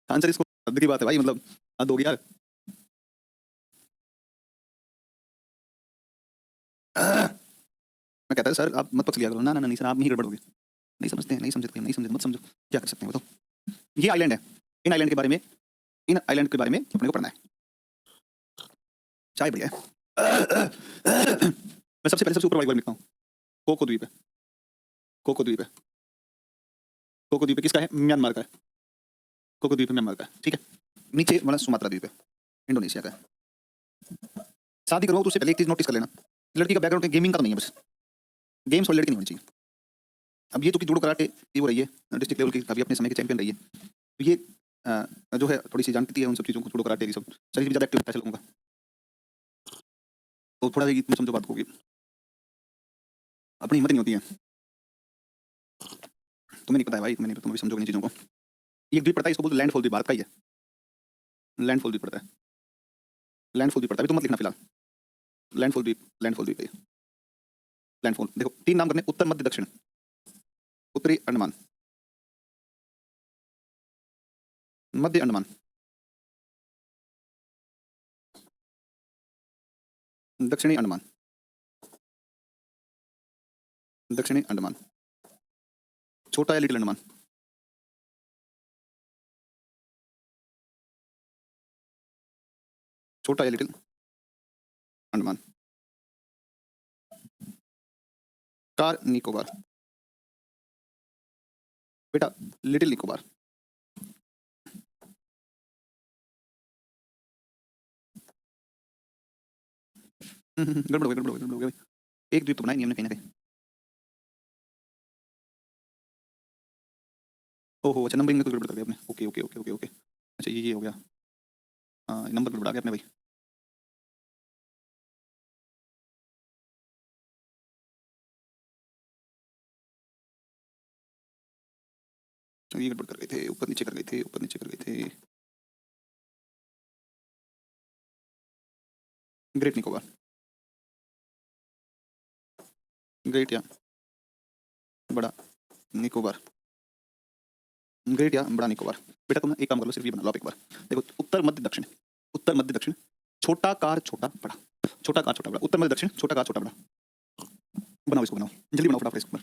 आंसर इसको हद की बात है भाई, मतलब हद होगी यार। मैं कहता है सर आप मत पकड़ लिया करो, ना ना नहीं सर आप नहीं गड़बड़ोगे, नहीं समझते हैं, नहीं समझते, नहीं समझते मत समझो, क्या कर सकते हैं बताओ? ये आइलैंड है, इन आइलैंड के बारे में, इन आइलैंड के बारे में अपने को पढ़ना है। चाय बढ़िया है। मैं सबसे पहले सबसे ऊपर वाली बार लिखता हूँ, कोको द्वीप है, कोको द्वीप है, कोको द्वीप किसका है? म्यांमार का है, कोको द्वीप म्यांमार का है, ठीक है। नीचे वाला सुमात्रा द्वीप है, इंडोनेशिया का है। शादी करो तो उससे पहले एक चीज नोटिस कर लेना, लड़की का बैकग्राउंड गेमिंग का तो नहीं है, बस गेम्स और लड़की नहीं होनी चाहिए। अब ये तो कि जूडो कराटे की वो रही है डिस्ट्रिक्ट लेवल की, काफी अपने समय की चैंपियन रही है, तो ये जो है थोड़ी सी जानती है उन सब चीज़ों को, जूडो कराटे की सब शरीर भी ज़्यादा एक्टिव होता है लोगों का, तो थोड़ा सी तुम समझो बात होगी, अपनी हिम्मत नहीं होती है। तुम्हें नहीं पता है भाई, तुम्हें नहीं पता, तुम भी समझोगे इन चीज़ों को। ये द्वीप पड़ता है, इसको बोलते लैंडफॉल द्वीप, भारत का ही है, लैंडफॉल द्वीप पड़ता है, लैंडफॉल द्वीप पड़ता है, अभी तो मत लिखना फिलहाल, लैंडफॉल द्वीप, लैंडफॉल द्वीप है, लैंडफॉल देखो 3 नाम करने, उत्तर मध्य दक्षिण, उत्तरी अंडमान, मध्य अंडमान, दक्षिणी अंडमान, दक्षिणी अंडमान, छोटा या लिटिल अंडमान, छोटा या लिटिल अंडमान, कार निकोबार, बेटा लिटिल निकोबार, गड़बड़ हो गया, गड़बड़ हो गया, गड़बड़ हो गया भाई। एक द्वीप तो बनाया नहीं हमने कहीं ना कहीं। ओहो अच्छा, नंबरिंग में कुछ गड़बड़ कर दिया आपने, okay okay okay okay okay, अच्छा ये हो गया, हाँ नंबर गड़बड़ा गया आपने भाई। तो ये गड़बड़ कर गए थे, ऊपर नीचे कर गए थे, ऊपर नीचे कर गए थे। ग्रेट निकोबार, ग्रेट या बड़ा निकोबार, ग्रेट या बड़ा निकोबार। बेटा तुम एक काम कर लो, सिर्फ ये बना लो आप एक बार, देखो उत्तर मध्य दक्षिण, उत्तर मध्य दक्षिण, छोटा कार छोटा बड़ा, छोटा कार छोटा बड़ा, उत्तर मध्य दक्षिण, छोटा कार छोटा बड़ा। बनाओ इसको, बनाओ जल्दी बनाओ फटाफट इसको।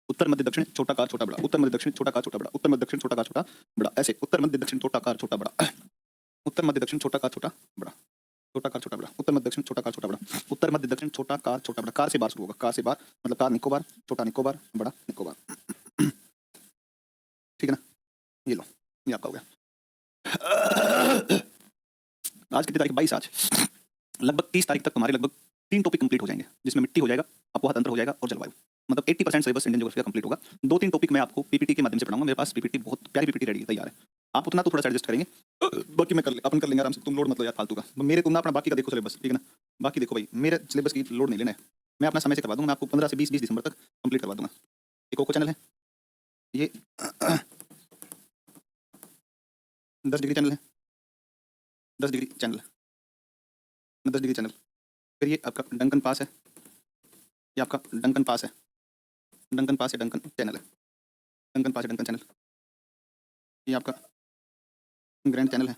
उत्तर मध्य दक्षिण छोटा कार छोटा बड़ा, उत्तर मध्य दक्षिण छोटा कार छोटा बड़ा, उत्तर मध्य दक्षिण छोटा कार छोटा बड़ा, ऐसे उत्तर मध्य दक्षिण छोटा कार छोटा बड़ा, उत्तर मध्य दक्षिण छोटा कार छोटा बड़ा, छोटा कार छोटा बड़ा, उत्तर मध्य दक्षिण छोटा कार छोटा बड़ा, उत्तर मध्य दक्षिण छोटा कार छोटा बड़ा। कार से बार शुरू होगा, कार से बार मतलब कार निकोबार, छोटा निकोबार, बड़ा निकोबार। ठीक है ना, ये लो, ये आपका हो गया। आज कितनी तारीख? 22 आज। लगभग 30 तारीख तक हमारे लगभग 3 टॉपिक कंप्लीट हो जाएंगे, जिसमें मिट्टी हो जाएगा, अपवाह तंत्र हो जाएगा और जलवायु। मतलब 80% सिलेबस इंडियन ज्योग्राफी का कंप्लीट होगा। 2-3 टॉपिक मैं आपको पीपीटी के माध्यम से पढ़ाऊंगा। मेरे पास पीपीटी, बहुत प्यारी पीपीटी रेडी है, तैयार है। आप उतना तो थोड़ा सा एडजस्ट करेंगे, बाकी मैं अपन कर लेंगे आराम से। तुम लोड मत लो यार फालतू का। मेरे तुम ना अपना बाकी का देखो सिलेबस, ठीक है ना। बाकी देखो भाई, मेरे सिलेबस की लोड नहीं लेना है। मैं अपना समय से करवा दूंगा। मैं आपको 15 से 20 दिसंबर तक कंप्लीट करवा दूंगा। ये कोको चैनल है, ये 10 डिग्री चैनल है, 10 डिग्री चैनल, 10 डिग्री चैनल। फिर ये आपका डंकन पास है, ये आपका डंकन पास है, डंकन पास है, डंकन चैनल है, डंकन पास है, डंकन चैनल। ये आपका ग्रैंड चैनल है,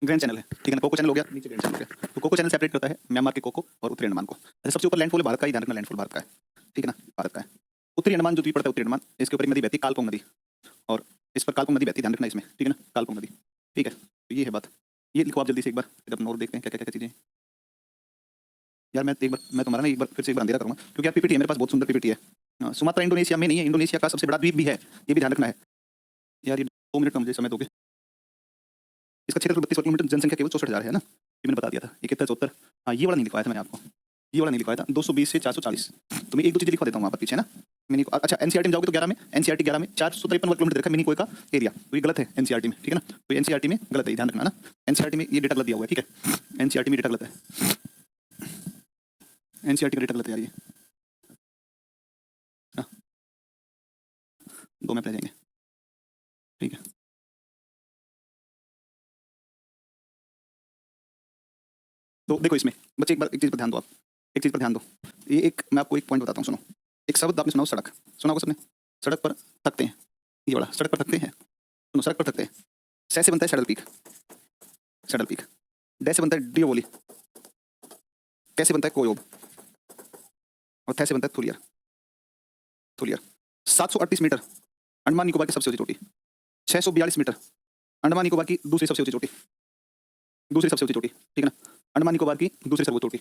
ग्रैंड चैनल है, ठीक है ना। कोको चैनल हो गया, नीचे ग्रैंड चैनल हो गया। तो कोको चैनल सेपरेट करता है म्यांमार के कोको और उत्तरी अंडमान को। अच्छा, सबसे ऊपर लैंडफॉल भारत का ही ध्यान रखना, लैंडफॉल भारत का है, ठीक है ना, भारत का है। उत्तरी अंडमान जो द्वीप पड़ता है, उत्तरी अंडमान, इसके ऊपर एक नदी बहती है, कालपोंग नदी, और इस पर कालपोंग नदी बहती है, ध्यान रखना इसमें, ठीक है ना, कालपोंग नदी, ठीक है। तो ये है बात, ये लिखो आप जल्दी से एक बार, फिर अपन और देखते हैं क्या क्या क्या चीज़ें। यार मैं तुम्हारा ना एक बार फिर से एक बार अंधेरा करूँगा, क्योंकि आप पीपीटी है मेरे पास, बहुत सुंदर पीपीटी है। सुमात्रा इंडोनेशिया में नहीं है, इंडोनेशिया का सबसे बड़ा द्वीप भी है, ये भी ध्यान रखना है। यार ये 2 मिनट का मुझे समय दोगे? इसका क्षेत्रफल 32 वर्ग किलोमीटर, जनसंख्या केवल 64,000 है ना, ये मैंने बता दिया था। 71 74, हाँ ये वाला नहीं लिखवाया था मैंने आपको, ये वाला नहीं लिखवाया था। 220 से 440, तो मैं 1-2 चीज़ लिखवा देता हूँ वहाँ पर पीछे ना। मिनी, अच्छा एनसीईआरटी में जाओगे तो 11 में, एनसीईआरटी 11 में 453 वर्ग किलोमीटर देखा मिनी कोय का एरिया, तो ये गलत है एनसीईआरटी में, ठीक है ना। तो एनसीईआरटी में गलत है, ध्यान रखना ना। एनसीईआरटी में ये डेटा गलत दिया हुआ है, ठीक है। एनसीईआरटी में डेटा गलत है, एनसीईआरटी का डेटा गलत है यार ये। 2 मिनट रह जाएंगे, ठीक है। तो देखो इसमें बच्चे, एक बार एक चीज़ पर ध्यान दो आप, एक चीज़ पर ध्यान दो। ये एक मैं आपको एक पॉइंट बताता हूँ, सुनो। एक शब्द आपने सुना, सड़क सुना होगा सबने। सड़क पर थकते हैं, ये वाला सड़क पर थकते हैं, सुनो, सड़क पर थकते हैं। सै से बनता है saddle peak, saddle peak. Day से बनता है डियोवोली, कैसे बनता है कोयोब, और थे से बनता है थुलियर, थुलियर। 738 मीटर अंडमान निकोबार की सबसे ऊंची चोटी, 642 मीटर अंडमान निकोबार की दूसरी सबसे ऊंची चोटी, दूसरी सबसे ऊंची चोटी, ठीक है ना। अंडमान निकोबार की दूसरी सर्वोच्च चोटी,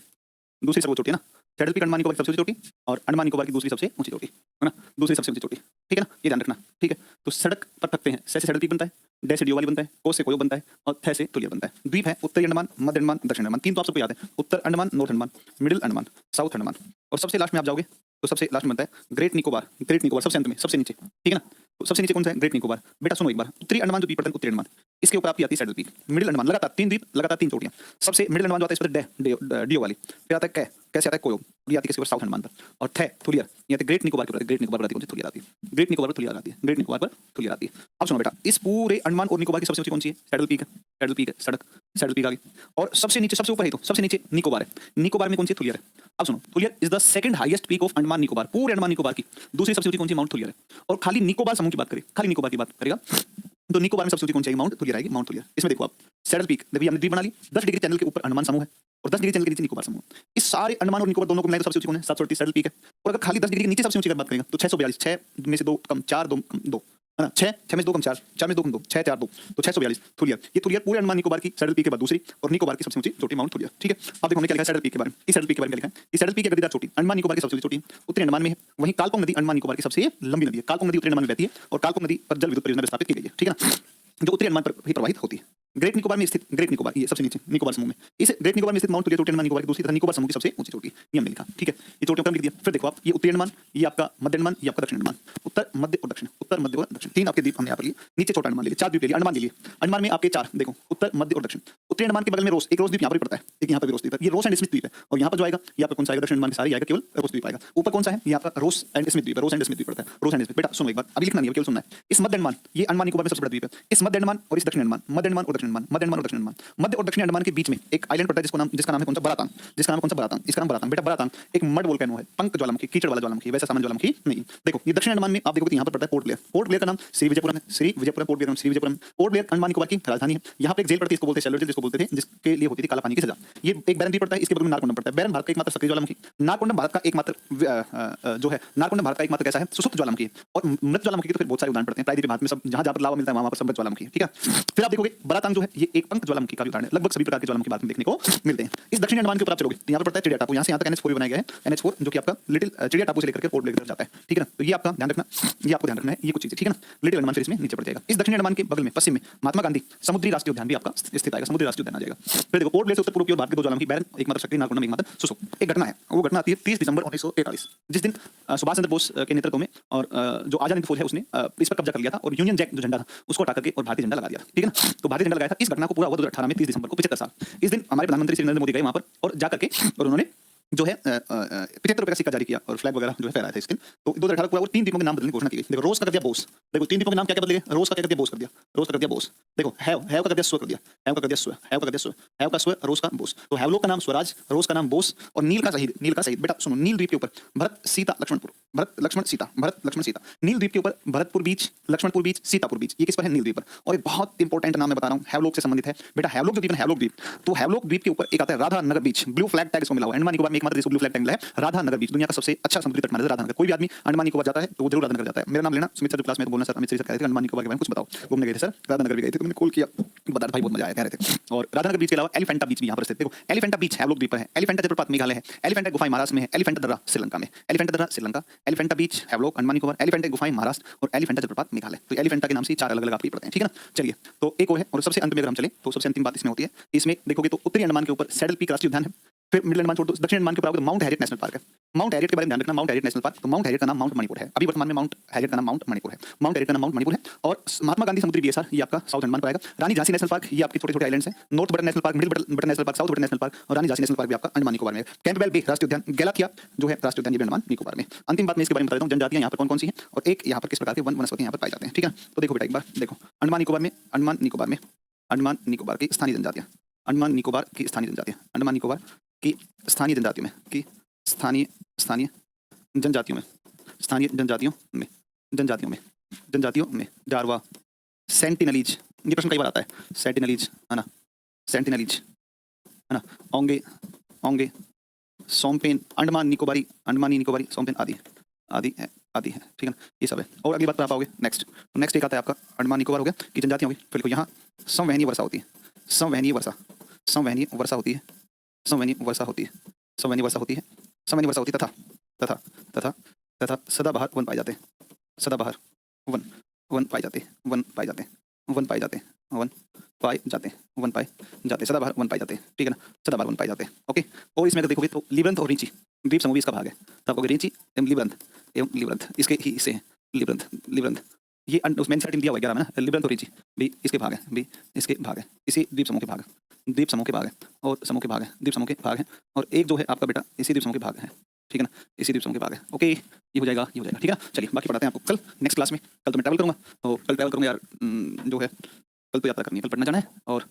दूसरी सर्वोच्च चोटी है ना। सैडल पीक अंडमान निकोबार की सबसे ऊंची चोटी और अंडमान निकोबार की दूसरी सबसे ऊंची चोटी, है ना, दूसरी सबसे ऊंची चोटी, ठीक है ना, ये ध्यान रखना, ठीक है। तो सड़क पर थकते हैं, सै से सैडल पीक बनता है, डे से डियोवाली बनता है, को से कोयो बनता है, और थे से तुलियर बनता है। द्वीप है उत्तरी अंडमान, मध्य अंडमान, दक्षिण अंडमान। 3 तो आप सबको याद है, उत्तर Andaman, north Andaman, middle Andaman, south Andaman, और सबसे लास्ट में आप जाओगे तो सबसे लास्ट में बनता है ग्रेट निकोबार, ग्रेट निकोबार सबसे अंत में, सबसे नीचे, ठीक है ना। तो सबसे नीचे कौन सा है? ग्रेट निकोबार। बेटा सुनो एक बार, उत्तरी अंडमान जो द्वीप पड़ता है, उत्तरी अंडमान, इसके ऊपर आपकी आती है सैडल पीक। मिडिल अंडमान लगातार 3 द्वीप, लगातार 3 चोटियां। सबसे मिडिल अंडमान जो आता है इस पर डियो वाली, फिर आता है कैसे आता है कोयो, ये आती है किसी और साउथ अंडमान पर, और थे थुलियर ये आती है ग्रेट निकोबार के ऊपर। ग्रेट निकोबार पर आती है थुलियर आती है, ग्रेट निकोबार पर थुलियर आती है, ग्रेट निकोबार पर थुलियर आती है। अब सुनो बेटा, इस पूरे अंडमान और निकोबार की सबसे ऊंची कौन सी है? सैडल पीक है, सैडल पीक है, सड़क सैडल पीक आ गई। और सबसे नीचे, सबसे ऊपर है तो सबसे नीचे निकोबार है, निकोबार में कौन सी? थुलियर है। अब सुनो, Thuillier is the second highest peak of Andaman Nicobar, पूरे अंडमान निकोबार की दूसरी सबसे ऊंची कौन सी? माउंट थुलियर है। और खाली निकोबार समूह की बात करें, खाली निकोबार की बात करेगा तो निकोबार में सबसे ऊंची कौन सी आएगी? माउंट थुलियर आएगी, माउंट थुलियर। इसमें देखो आप, सैडल पीक देखिए हमने द्वीप बना ली, 10 डिग्री चैनल के ऊपर अंडमान समूह है और 10 डिग्री चैनल के नीचे निकोबार समूह। इस सारे अंडमान और निकोबार दोनों को मिलाकर सबसे ऊंची कौन है? 738 सैडल पीक है। और अगर खाली 10 डिग्री के नीचे सबसे ऊंची की बात करेंगे तो 642, 6 में से 2 कम 4, 2 कम 2, है ना, 6 में से 2 कम 4, 4 में से 2 कम 2, 6 4 2, तो 642 थुलियर। ये थुलियर पूरे अंडमान निकोबार की सैडल पीक के बाद दूसरी, और निकोबार की सबसे ऊंची चोटी माउंट थुलियर, ठीक है। अब देखो हमने क्या लिखा है सैडल पीक के बारे में। इस सैडल पीक के बारे में क्या लिखा है? इस सैडल पीक की गद्दीदार चोटी अंडमान निकोबार की सबसे ऊंची चोटी उत्तरी अंडमान में है। वहीं कालपोंग नदी अंडमान निकोबार की सबसे लंबी नदी है। कालपोंग नदी उत्तरी अंडमान में बहती है और कालपोंग नदी पर जल विद्युत परियोजना स्थापित की गई है, ठीक है ना, जो उत्तरी अंडमान पर ही प्रवाहित होती है। ग्रेट निकोबार में स्थित, ग्रेट निकोबार ये सबसे नीचे निकोबार समूह में, इस ग्रेट निकोबार में स्थित माउंट थुलियर चोटी अंडमान निकोबार की दूसरी तथा निकोबार समूह की सबसे ऊंची चोटी, ये हमने लिखा, ठीक है। ये चोटियों का लिख दिया। फिर देखो आप, ये उत्तरी अंडमान, ये आपका मध्य अंडमान, ये आपका दक्षिण अंडमान, उत्तर मध्य और दक्षिण, उत्तर मध्य और दक्षिण, 3 आपके द्वीप हमने यहाँ पर लिए। नीचे छोटा अंडमान ले लिया, 4 द्वीप ले लिया, अंडमान ले लिए। अंडमान में आपके 4 देखो, उत्तर मध्य और दक्षिण। उत्तरी अंडमान के बगल में रोस, एक रोस द्वीप यहाँ पर पड़ता है, एक यहाँ पर रोस द्वीप है, ये रोस एंड स्मिथ द्वीप है। और यहाँ पर जो आएगा ये आपका कौन सा आएगा? दक्षिण अंडमान के सारे आएगा, केवल रोस द्वीप आएगा। ऊपर कौन सा है? ये आपका रोस एंड स्मिथ द्वीप है, रोस एंड स्मिथ द्वीप पड़ता है, रोस एंड स्मिथ। बेटा सुनो एक बार, अभी लिखना नहीं है, केवल सुनना है। इस मध्य अंडमान, ये अंडमान निकोबार में सबसे बड़ा द्वीप है। इस मध्य अंडमान और इस दक्षिण अंडमान, मध्य अंडमान और दक्षिण दक्षिण अंडमान, मध्य अंडमान और दक्षिण अंडमान। मध्य और दक्षिण अंडमान के बीच में एक आइलैंड पड़ता है जिसका नाम है कौन सा, बरातांग। जिसका नाम है कौन सा, बरातांग। इसका नाम बरातांग। बेटा बरातांग एक मड वोल्केनो है, पंख ज्वालामुखी, कीचड़ वाला ज्वालामुखी, वैसा सामान्य ज्वालामुखी नहीं। देखो ये दक्षिण अंडमान में आप देखोगे यहाँ पर पड़ता है पोर्ट ब्लेयर। पोर्ट ब्लेयर का नाम श्री विजयपुरम है, Shri Vijayapuram port Blair, Shri Vijayapuram. Port Blair Andaman Nicobar की राजधानी है। यहाँ पे एक जेल पड़ती है, इसको बोलते हैं शैलो जेल, जिसको बोलते थे, जिसके लिए होती थी काला पानी की सजा। ये एक बैरन द्वीप पड़ता है, इसके बगल में नारकोंडम पड़ता है। बैरन भारत का एकमात्र सक्रिय ज्वालामुखी, नारकोंडम भारत का एकमात्र जो है, नारकोंडम भारत का एकमात्र कैसा है, सुसुप्त ज्वालामुखी। और मृत ज्वालामुखी के तो फिर बहुत सारे उदाहरण पड़ते हैं प्रायद्वीप भारत में, सब जहां जहां पर लावा मिलता है वहां पर सब ज्वालामुखी, ठीक है। फिर आप देखोगे बरातांग जो है ये एक पंख ज्वालामुखी का उदाहरण है। लगभग सभी प्रकार के ज्वालामुखी भारत में देखने को मिलते हैं। इस दक्षिण अंडमान के ऊपर आप चलोगे तो यहाँ पर पड़ता है चिड़िया टापू। यहाँ से यहाँ तक NH4 बनाया गया है, NH4 जो कि आपका लिटिल चिड़िया टापू से लेकर के पोर्ट ब्लेयर तक जाता है, ठीक है ना। तो ये आपका ध्यान रखना, ये आपको ध्यान रखना है, ये कुछ चीजें, ठीक है ना। लिटिल अंडमान फिर इसमें नीचे पड़ जाएगा। इस दक्षिण अंडमान के बगल में पश्चिम में महात्मा गांधी समुद्री राष्ट्रीय उद्यान भी आपका स्थित आएगा, समुद्री राष्ट्रीय उद्यान आ जाएगा। फिर देखो पोर्ट ब्लेयर से उत्तर पूर्व की ओर भारत के दो ज्वालामुखी, बैरन एकमात्र सक्रिय, नारकोंडम एकमात्र सुसुप्त। एक घटना है, वो घटना आती है 30 दिसंबर 1943, जिस दिन सुभाष चंद्र बोस के नेतृत्व में और जो आजाद हिंद फौज है उसने इस पर कब्जा कर लिया था और यूनियन जैक जो झंडा था उसको हटा करके और भारतीय झंडा लगा दिया था, ठीक है ना। तो भारतीय झंडा लगाया था। इस घटना को पूरा हुआ 2018 में 30 दिसंबर को, 75 साल। इस दिन हमारे प्रधानमंत्री श्री नरेंद्र मोदी गए वहां पर और जाकर के और उन्होंने जो है 75 रुपए का सिक्का जारी किया और फ्लैग वगैरह जो है फहराया था इस दिन। तो 2018 पूरा और 3 द्वीपों के नाम बदलने की घोषणा की गई। देखो रोज का कर दिया बोस, देखो 3 द्वीपों के नाम क्या क्या बदले गए। रोज का क्या कर दिया, बोस कर दिया, रोज का कर दिया बोस। देखो हैव का कर दिया स्व कर दिया, हैव का कर दिया स्व, हैव का कर दिया स्व, हैव का स्व, रोज का बोस। तो हैवलोक का नाम स्वराज, रोज का नाम बोस और नील का शहीद, नील का शहीद। बेटा सुनो, नील द्वीप के ऊपर भरत सीता लक्ष्मणपुर, भरत लक्ष्मण सीता, भरत लक्ष्मण सीता। नील द्वीप के ऊपर भरतपुर बीच, लक्ष्मणपुर बीच, सीतापुर बीच, ये किस पर है, नील द्वीप पर। और एक बहुत इंपॉर्टेंट नाम मैं बता रहा हूँ, हैवलोक से संबंधित है। बेटा हैवलोक जो द्वीप है, हैवलोक द्वीप, तो हैवलोक द्वीप के ऊपर एक आता है राधा नगर बीच, ब्लू फ्लैग टैग इसको मिला हुआ है। अंडमान निकोबार में एकमात्र जिसको ब्लू फ्लैग टैग मिला है, राधा नगर बीच। दुनिया का सबसे अच्छा समुद्री तट माना जाता है राधा नगर। कोई भी आदमी अंडमान निकोबार जाता है तो वो जरूर राधा नगर जाता है। मेरा नाम लेना, सुमित सर जो क्लास में तो बोलना सर अमित सर कह रहे थे अंडमान निकोबार के बारे में कुछ बताओ। घूमने गए थे सर, राधा नगर भी गए थे, तो मैंने कॉल किया, बता भाई बहुत मजा आया कह रहे थे। और राधा नगर बीच के अलावा एलिफेंटा बीच भी यहाँ पर स्थित। देखो एलिफेंटा बीच हैवलोक द्वीप पर है, एलिफेंटा जलप्रपात मेघालय है, एलिफेंटा गुफाएं महाराष्ट्र में है, एलिफेंटा दर्रा श्रीलंका में, एलिफेंटा दर्रा श्रीलंका, एलिफेंटा बीच हैवलोक अंडमान निकोबार, एलिफेंटा गुफाएं महाराष्ट्र और एलिफेंटा जलप्रपात मेघालय। तो एलिफेंटा के नाम से 4 अलग अलग आपके पड़ते हैं, ठीक है ना। चलिए तो एक और है, और सबसे अंत में अगर हम चले तो सबसे अंतिम बात इसमें होती है, इसमें देखोगे तो उत्तरी अंडमान के ऊपर सैडल पीक राष्ट्रीय उद्यान है। फिर मिडिल अंडमान छोड़ दो, दक्षिण अंडमान के ऊपर आओगे तो माउंट हैरियट नेशनल पार्क है। माउंट हैरियट के बारे में ध्यान रखना, माउंट हैरियट नेशनल पार्क, तो माउंट हैरियट का नाम माउंट मणिपुर है। अभी वर्तमान में माउंट हैरियट का नाम माउंट मणिपुर है, माउंट हैरियट का नाम माउंट मणिपुर है। और महात्मा गांधी समुद्री बीएसआर ये आपका साउथ अंडमान पर आएगा। रानी झांसी नेशनल पार्क ये आपके छोटे छोटे आइलैंड्स हैं, north button national park, middle button national park, south button national park और रानी झांसी नेशनल पार्क भी आपका अंडमान निकोबार में है। कैंपबेल बे राष्ट्रीय उद्यान, गैलाथिया जो है राष्ट्रीय उद्यान ये भी अंडमान निकोबार में। अंतिम बात मैं इसके बारे में बता देता हूँ, जनजातियां यहाँ पर कौन कौन सी हैं और एक यहाँ पर किस प्रकार के वनस्पति यहाँ पर पाए जाते हैं, ठीक है। तो देखो बेटा एक बार देखो, अंडमान निकोबार में, अंडमान निकोबार में, अंडमान निकोबार की स्थानीय जनजातियां, अंडमान निकोबार की स्थानीय जनजातियां, अंडमान निकोबार की स्थानीय जनजातियों में, की स्थानीय स्थानीय जनजातियों में, स्थानीय जनजातियों में जारवा, सेंटिनलीज, ये प्रश्न कई बार आता है, सेंटिनलीज है ना, सेंटिनलीज है ना, ओंगे ओंगे, सोमपेन, अंडमान निकोबारी, अंडमानी निकोबारी, सोमपेन आदि आदि है, आदि है, ठीक है ना। ये सब है। और अगली बात पर आप आओगे नेक्स्ट, तो नेक्स्ट एक आता है आपका अंडमान निकोबार हो गया कि जनजातियां होगी। फिर यहाँ संवहनीय वर्षा होती है, संवहनीय वर्षा, संवहनीय वर्षा होती है, संवहनीय वर्षा होती है, संवहनीय वर्षा होती है, संवहनीय वर्षा होती है, तथा तथा तथा तथा सदाबहार वन पाए जाते हैं, सदाबहार वन वन पाए जाते हैं, वन पाए जाते हैं, वन पाए जाते हैं, वन पाए जाते हैं, वन पाए जाते हैं, सदाबहार वन पाए जाते हैं, ठीक है ना, सदाबहार वन पाए जाते हैं। ओके। और इसमें अगर देखोगे तो लिब्रंथ और रिंची द्वीप समूह इसका भाग है। तो आपको रिंची एवं लिब्रंथ इसके ही हिस्से हैं, लिब्रंथ लिब्रंथ ये उसमें इंसर्ट दिया हुआ 11 में ना, लिब्रंथ और रिंची भी इसके भाग है, भी इसके भाग है, इसी द्वीप समूह के भाग है, द्वीप समूह के भाग है और समूह के भाग है, द्वीप समूह के भाग है। और एक जो है आपका बेटा इसी द्वीप समूह के भाग है, ठीक है ना, इसी द्वीप समूह के भाग है। ओके ये हो जाएगा, ये हो जाएगा, ठीक है ना। चलिए बाकी पढ़ाते हैं आपको कल नेक्स्ट क्लास में। कल तो मैं ट्रैवल करूँगा, तो कल ट्रैवल करूँगा यार, जो है कल तो यात्रा करनी है, कल पढ़ना जाना है। और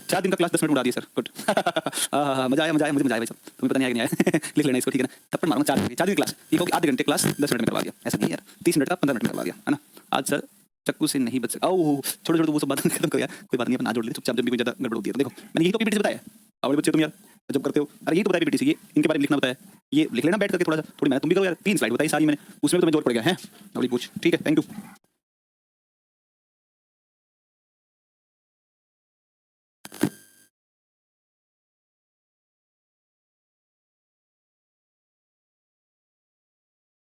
4 दिन का क्लास 10 मिनट उड़ा दिए सर, गुड। मजा आया, मजा आया, मुझे मजा आया भाई सब, तुम्हें पता नहीं आया कि नहीं आया। लिख लेना इसको, ठीक है ना। थप्पड़ मारूंगा 4 दिन क्लास, ये होगी आधे घंटे क्लास 10 मिनट में करवा दिया, ऐसा नहीं यार, 30 मिनट का 15 मिनट में करवा दिया, है ना। आज सर चक्कू से नहीं बच सका, ओह छोड़ो छोड़ो वो सब बात खत्म कर यार, कोई बात नहीं, अपन आज जोड़ ले चुपचाप, जब भी कोई ज्यादा गड़बड़ होती है तो देखो मैंने यही तो पीपीटी से बताया। और बच्चे तुम यार जब करते हो, अरे ये तो बताया पीपीटी से, ये इनके बारे में लिखना बताया, ये लिख लेना बैठ करके थोड़ा सा, थोड़ी मेहनत तुम भी करो यार। 3 स्लाइड बताई सारी मैंने, उसमें तुम्हें जोर पड़ गया है, अभी पूछ, ठीक है। Thank you.